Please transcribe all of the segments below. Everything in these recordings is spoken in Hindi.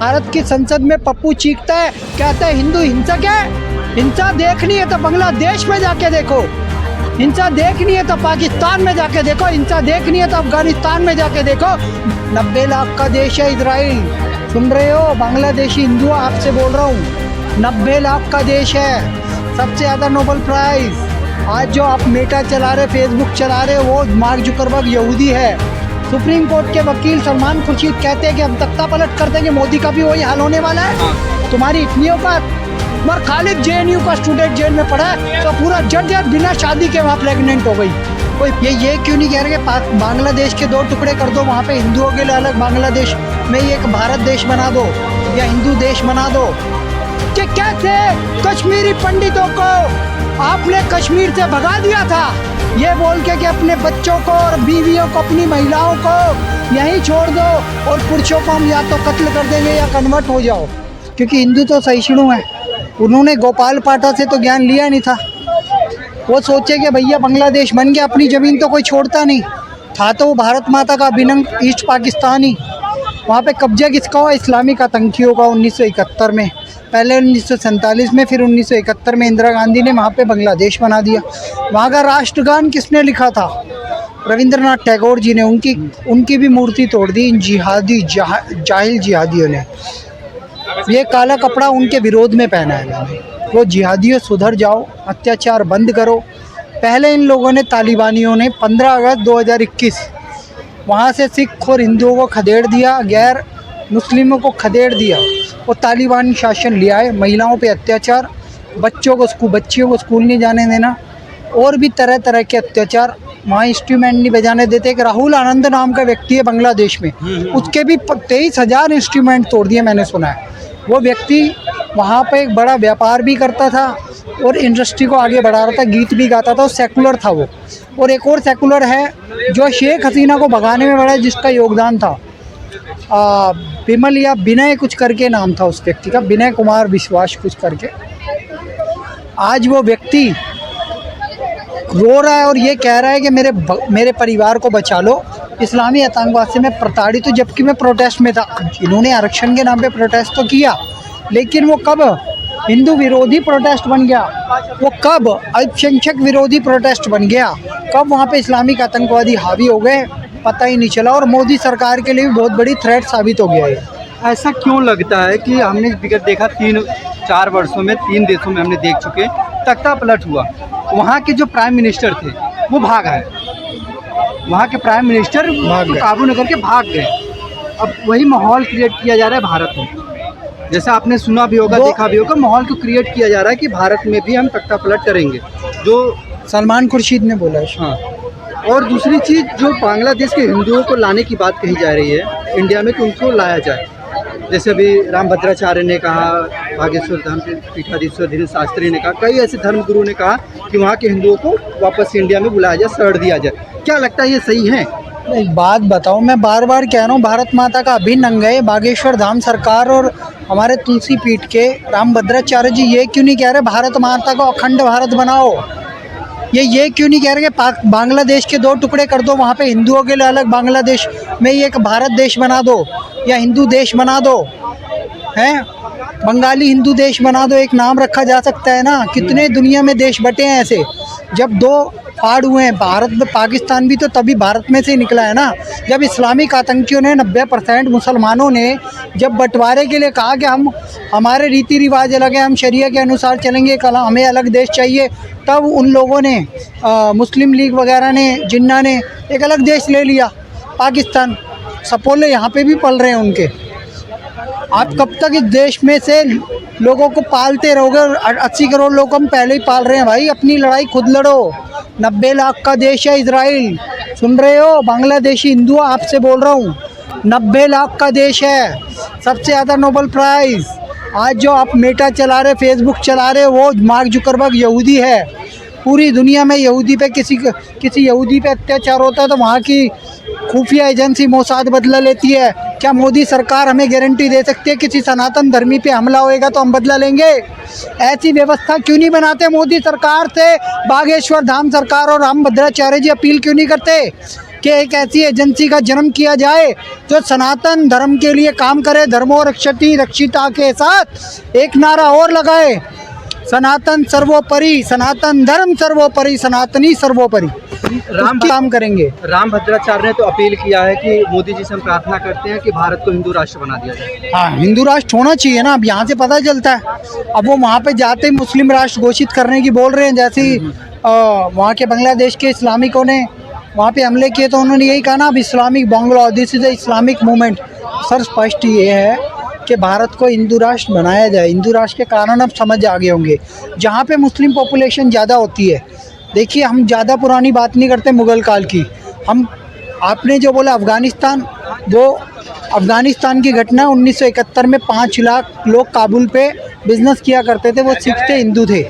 भारत की संसद में पप्पू चीखता है, कहता है हिंदू हिंसक है। हिंसा देखनी है तो बांग्लादेश में जाके देखो, हिंसा देखनी है तो पाकिस्तान में जाके देखो, हिंसा देखनी है तो अफगानिस्तान में जाके देखो। 90 लाख का देश है इजराइल, सुन रहे हो बांग्लादेशी हिंदुओं, आपसे बोल रहा हूँ। 90 लाख का देश है, सबसे ज़्यादा नोबेल प्राइज। आज जो आप मेटा चला रहे, फेसबुक चला रहे, वो मार्क जुकरबर्ग यहूदी है। सुप्रीम कोर्ट के वकील सलमान खुर्शीद कहते हैं कि हम तख्ता पलट कर देंगे, मोदी का भी वही हाल होने वाला है। तुम्हारी इतनी औकात, मगर खालिद JNU का स्टूडेंट जेल में पड़ा है तो पूरा जज बिना शादी के वहाँ प्रेग्नेंट हो गई। कोई ये क्यों नहीं कह रहे कि बांग्लादेश के 2 टुकड़े कर दो, वहाँ पे हिंदुओं के लिए अलग, बांग्लादेश में ही एक भारत देश बना दो या हिंदू देश बना दो। कि कैसे कश्मीरी पंडितों को आपने कश्मीर से भगा दिया था, ये बोल के कि अपने बच्चों को और बीवियों को, अपनी महिलाओं को यहीं छोड़ दो और पुरुषों को हम या तो कत्ल कर देंगे या कन्वर्ट हो जाओ। क्योंकि हिंदू तो सहिष्णु हैं, उन्होंने गोपाल पाठक से तो ज्ञान लिया नहीं था। वो सोचे कि भैया बांग्लादेश बन गया, अपनी ज़मीन तो कोई छोड़ता नहीं था, तो वो भारत माता का अभिनंग ईस्ट पाकिस्तानी। वहाँ पे कब्जा किसका हुआ? इस्लामिक आतंकियों का 1971 में, पहले 1947 में, फिर 1971 में इंदिरा गांधी ने वहाँ पे बांग्लादेश बना दिया। वहाँ का राष्ट्रगान किसने लिखा था? रविंद्रनाथ टैगोर जी ने। उनकी भी मूर्ति तोड़ दी इन जिहादी जाहिल जिहादियों ने। ये काला कपड़ा उनके विरोध में पहना है मैंने। वो जिहादियों, सुधर जाओ, अत्याचार बंद करो। पहले इन लोगों ने, तालिबानियों ने 15 अगस्त 2021 वहाँ से सिख और हिंदुओं को खदेड़ दिया, गैर मुस्लिमों को खदेड़ दिया। वो तालिबानी शासन लिया है, महिलाओं पे अत्याचार, बच्चियों को स्कूल नहीं जाने देना, और भी तरह तरह के अत्याचार। वहाँ इंस्ट्रूमेंट नहीं बजाने देते। एक राहुल आनंद नाम का व्यक्ति है बांग्लादेश में, उसके भी 23,000 इंस्ट्रूमेंट तोड़ दिए मैंने सुना है। वो व्यक्ति वहाँ पे एक बड़ा व्यापार भी करता था और इंडस्ट्री को आगे बढ़ा रहा था, गीत भी गाता था, सेकुलर था वो। और एक और सेकुलर है जो शेख हसीना को भगाने में बड़ा, जिसका योगदान था, बिमल या विनय कुछ करके नाम था उस व्यक्ति का, विनय कुमार विश्वास कुछ करके। आज वो व्यक्ति रो रहा है और ये कह रहा है कि मेरे परिवार को बचा लो, इस्लामी आतंकवाद से मैं प्रताड़ित हूँ। जबकि मैं प्रोटेस्ट में था। इन्होंने आरक्षण के नाम पे प्रोटेस्ट तो किया, लेकिन वो कब हिंदू विरोधी प्रोटेस्ट बन गया, वो कब अल्पसंख्यक विरोधी प्रोटेस्ट बन गया, कब वहाँ पे इस्लामिक आतंकवादी हावी हो गए, पता ही नहीं चला। और मोदी सरकार के लिए भी बहुत बड़ी थ्रेट साबित हो गया है। ऐसा क्यों लगता है कि हमने विगत देखा 3-4 वर्षों में 3 देशों में हमने देख चुके, तख्ता पलट हुआ, वहाँ के जो प्राइम मिनिस्टर थे वो भाग आए, वहाँ के प्राइम मिनिस्टर काबू न करके भाग गए। अब वही माहौल क्रिएट किया जा रहा है भारत में, जैसा आपने सुना भी होगा, देखा भी होगा, माहौल को क्रिएट किया जा रहा है कि भारत में भी हम तख्ता पलट करेंगे, जो सलमान खुर्शीद ने बोला है। हाँ, और दूसरी चीज़, जो बांग्लादेश के हिंदुओं को लाने की बात कही जा रही है इंडिया में कि उनको लाया जाए, जैसे अभी रामभद्राचार्य ने कहा, बागेश्वर धाम के पीठाधीश्वर धीरेन्द्र शास्त्री ने कहा, कई ऐसे धर्मगुरु ने कहा कि वहाँ के हिंदुओं को वापस इंडिया में बुलाया जाए, शरण दिया जाए। क्या लगता है ये सही है? एक बात बताओ, मैं बार बार कह रहा हूँ, भारत माता का अभिन्न अंग है बागेश्वर धाम सरकार और हमारे तुलसी पीठ के रामभद्राचार्य जी। ये क्यों नहीं कह रहे भारत माता को अखंड भारत बनाओ? ये क्यों नहीं कह रहे कि बांग्लादेश के 2 टुकड़े कर दो, वहाँ पे हिंदुओं के लिए अलग, बांग्लादेश में ही एक भारत देश बना दो या हिंदू देश बना दो, हैं? बंगाली हिंदू देश बना दो, एक नाम रखा जा सकता है ना। कितने दुनिया में देश बटे हैं ऐसे। जब 2 फाड़ हुए हैं, भारत में पाकिस्तान भी तो तभी भारत में से निकला है ना, जब इस्लामिक आतंकियों ने 90% मुसलमानों ने जब बंटवारे के लिए कहा कि हमारे रीति रिवाज अलग है, हम शरिया के अनुसार चलेंगे, कल हमें अलग देश चाहिए, तब उन लोगों ने, मुस्लिम लीग वगैरह ने, जिन्ना ने एक अलग देश ले लिया, पाकिस्तान। सपोले यहाँ पे भी पल रहे हैं उनके। आप कब तक इस देश में से लोगों को पालते रहोगे? 80 करोड़ लोग हम पहले ही पाल रहे हैं भाई, अपनी लड़ाई खुद लड़ो। 90 लाख का देश है इजराइल, सुन रहे हो बांग्लादेशी हिंदुओं, आपसे बोल रहा हूँ। 90 लाख का देश है, सबसे ज़्यादा नोबेल प्राइज़। आज जो आप मेटा चला रहे, फेसबुक चला रहे, वो मार्क जुकरबर्ग यहूदी है। पूरी दुनिया में यहूदी पे किसी यहूदी पे अत्याचार होता है तो वहाँ की खुफिया एजेंसी मोसाद बदला लेती है। क्या मोदी सरकार हमें गारंटी दे सकती है किसी सनातन धर्मी पे हमला होएगा तो हम बदला लेंगे? ऐसी व्यवस्था क्यों नहीं बनाते मोदी सरकार से? बागेश्वर धाम सरकार और रामभद्राचार्य जी अपील क्यों नहीं करते? कि एक ऐसी एजेंसी का जन्म किया जाए जो सनातन धर्म के लिए काम करे, धर्मो रक्षति रक्षिता के साथ एक नारा और लगाए, सनातन सर्वोपरि, सनातन धर्म सर्वोपरि, सनातनी सर्वोपरि। काम करेंगे। राम भद्राचार्य ने तो अपील किया है कि मोदी जी से हम प्रार्थना करते हैं कि भारत को हिंदू राष्ट्र बना दिया जाए। हाँ, हिंदू राष्ट्र होना चाहिए ना, अब यहाँ से पता चलता है। अब वो वहाँ पे जाते ही मुस्लिम राष्ट्र घोषित करने की बोल रहे हैं, जैसे वहाँ के बांग्लादेश के इस्लामिकों ने वहाँ पे हमले किए तो उन्होंने यही कहा ना, अब Islamic Bangla, this is a Islamic movement. Sir स्पष्ट ये है कि भारत को हिंदू राष्ट्र बनाया जाए। हिंदू राष्ट्र के कारण अब समझ आ गए होंगे, जहाँ पे मुस्लिम पॉपुलेशन ज़्यादा होती है। देखिए, हम ज़्यादा पुरानी बात नहीं करते मुग़ल काल की, हम आपने जो बोला अफ़गानिस्तान, वो अफ़गानिस्तान की घटना 1971 में 5 लाख लोग काबुल पे बिज़नेस किया करते थे, वो सिख थे, हिंदू थे।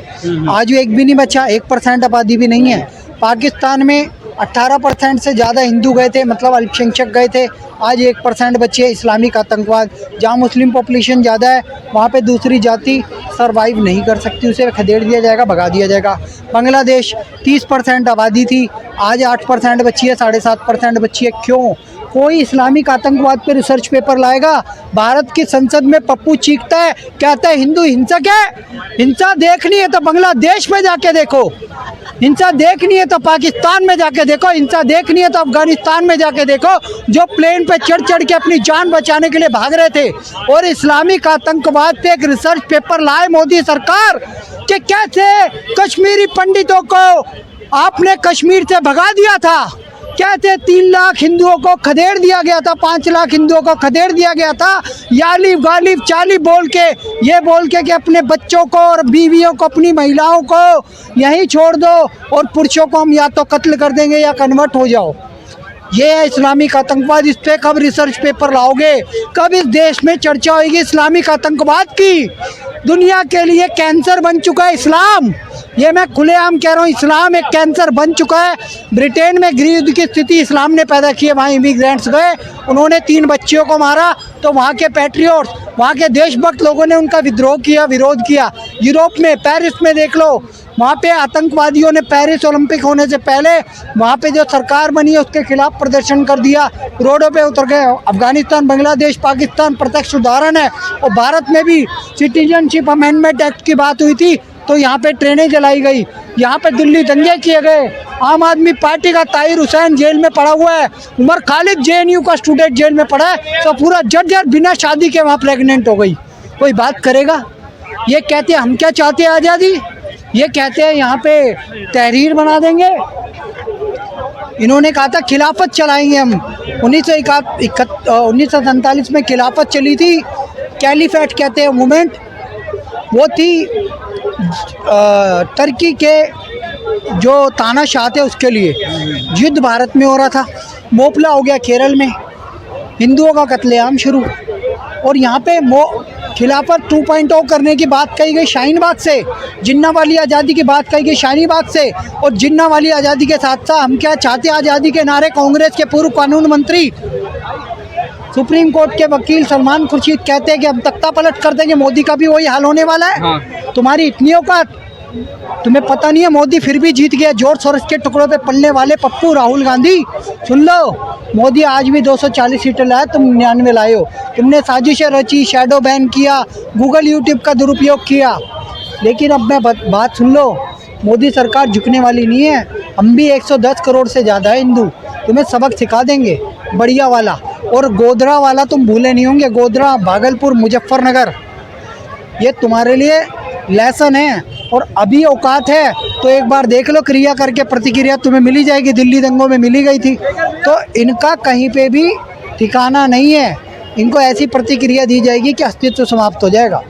आज वो एक भी नहीं बचा, 1% आबादी भी नहीं है। पाकिस्तान में 18% से ज़्यादा हिंदू गए थे, मतलब अल्पसंख्यक गए थे। आज 1% बचे इस्लामिक आतंकवाद। जहाँ मुस्लिम पॉपुलेशन ज़्यादा है वहाँ पे दूसरी जाति सरवाइव नहीं कर सकती, उसे खदेड़ दिया जाएगा, भगा दिया जाएगा। बांग्लादेश 30% आबादी थी, आज 8% बची है, 7.5% बची है। क्यों? कोई इस्लामिक आतंकवाद पे रिसर्च पेपर लाएगा? भारत की संसद में पप्पू चीखता है, कहता है हिंदू हिंसक है। हिंसा देखनी है तो बांग्लादेश में जाके देखो, हिंसा देखनी है तो पाकिस्तान में जाके देखो, हिंसा देखनी है तो अफगानिस्तान में जाके देखो, जो प्लेन पे चढ़ चढ़ के अपनी जान बचाने के लिए भाग रहे थे। और इस्लामिक आतंकवाद पे एक रिसर्च पेपर लाए मोदी सरकार कि कैसे कश्मीरी पंडितों को आपने कश्मीर से भगा दिया था, कहते 3 लाख हिंदुओं को खदेड़ दिया गया था, 5 लाख हिंदुओं को खदेड़ दिया गया था, यालिब गालिब चाली बोल के, ये बोल के कि अपने बच्चों को और बीवियों को, अपनी महिलाओं को यहीं छोड़ दो और पुरुषों को हम या तो कत्ल कर देंगे या कन्वर्ट हो जाओ। ये है इस्लामिक आतंकवाद। इस पर कब रिसर्च पेपर लाओगे? कब इस देश में चर्चा होगी इस्लामिक आतंकवाद की? दुनिया के लिए कैंसर बन चुका है इस्लाम, ये मैं खुलेआम कह रहा हूँ। इस्लाम एक कैंसर बन चुका है। ब्रिटेन में गृहयुद्ध की स्थिति इस्लाम ने पैदा की है। वहाँ इमिग्रेंट्स गए, उन्होंने 3 बच्चियों को मारा, तो वहाँ के पैट्रियट्स, वहाँ के देशभक्त लोगों ने उनका विद्रोह किया, विरोध किया। यूरोप में पेरिस में देख लो, वहाँ पे आतंकवादियों ने पेरिस ओलंपिक होने से पहले वहाँ पे जो सरकार बनी है उसके खिलाफ प्रदर्शन कर दिया, रोडों पे उतर गए। अफगानिस्तान, बांग्लादेश, पाकिस्तान प्रत्यक्ष उदाहरण है। और भारत में भी सिटीजनशिप अमेंडमेंट एक्ट की बात हुई थी तो यहाँ पे ट्रेनें जलाई गई, यहाँ पे दिल्ली दंगे किए गए। आम आदमी पार्टी का ताहिर हुसैन जेल में पड़ा हुआ है, उमर खालिद JNU का स्टूडेंट जेल में पड़ा है, तो पूरा जर्जर बिना शादी के वहाँ प्रेग्नेंट हो गई। कोई बात करेगा? ये कहते हैं हम क्या चाहते हैं आज़ादी, ये कहते हैं यहाँ पे तहरीर देंगे। इन्होंने कहा था खिलाफत चलाएंगे हम। 1947 में खिलाफत चली थी, कैलिफेट कहते हैं मूवमेंट। वो थी तुर्की के जो तानाशाह थे उसके लिए। युद्ध भारत में हो रहा था, मोपला हो गया केरल में, हिंदुओं का कत्लेआम शुरू। और यहाँ पे खिलाफत 2.0 करने की बात कही गई शाहीन बाग से, जिन्ना वाली आज़ादी की बात कही गई शाहीन बाग से। और जिन्ना वाली आज़ादी के साथ साथ हम क्या चाहते हैं आज़ादी के नारे कांग्रेस के पूर्व कानून मंत्री, सुप्रीम कोर्ट के वकील सलमान खुर्शीद कहते हैं कि हम तख्ता पलट कर देंगे, मोदी का भी वही हाल होने वाला है। हाँ। तुम्हारी इतनी औकात, तुम्हें पता नहीं है मोदी फिर भी जीत गया। जॉर्ज सोरोस के टुकड़ों पे पलने वाले पप्पू राहुल गांधी, सुन लो, मोदी आज भी 240 सीटें लाए, तुम 99 लाए हो। तुमने साजिशें रची, शैडो बैन किया, गूगल यूट्यूब का दुरुपयोग किया। लेकिन अब मैं बात सुन लो, मोदी सरकार झुकने वाली नहीं है। हम भी 110 करोड़ से ज़्यादा है हिंदू, तुम्हें सबक सिखा देंगे बढ़िया वाला। और गोधरा वाला तुम भूले नहीं होंगे, गोधरा, भागलपुर, मुजफ्फरनगर, ये तुम्हारे लिए लेसन है। और अभी औकात है तो एक बार देख लो, क्रिया करके प्रतिक्रिया तुम्हें मिली जाएगी। दिल्ली दंगों में मिली गई थी। तो इनका कहीं पे भी ठिकाना नहीं है, इनको ऐसी प्रतिक्रिया दी जाएगी कि अस्तित्व समाप्त हो जाएगा।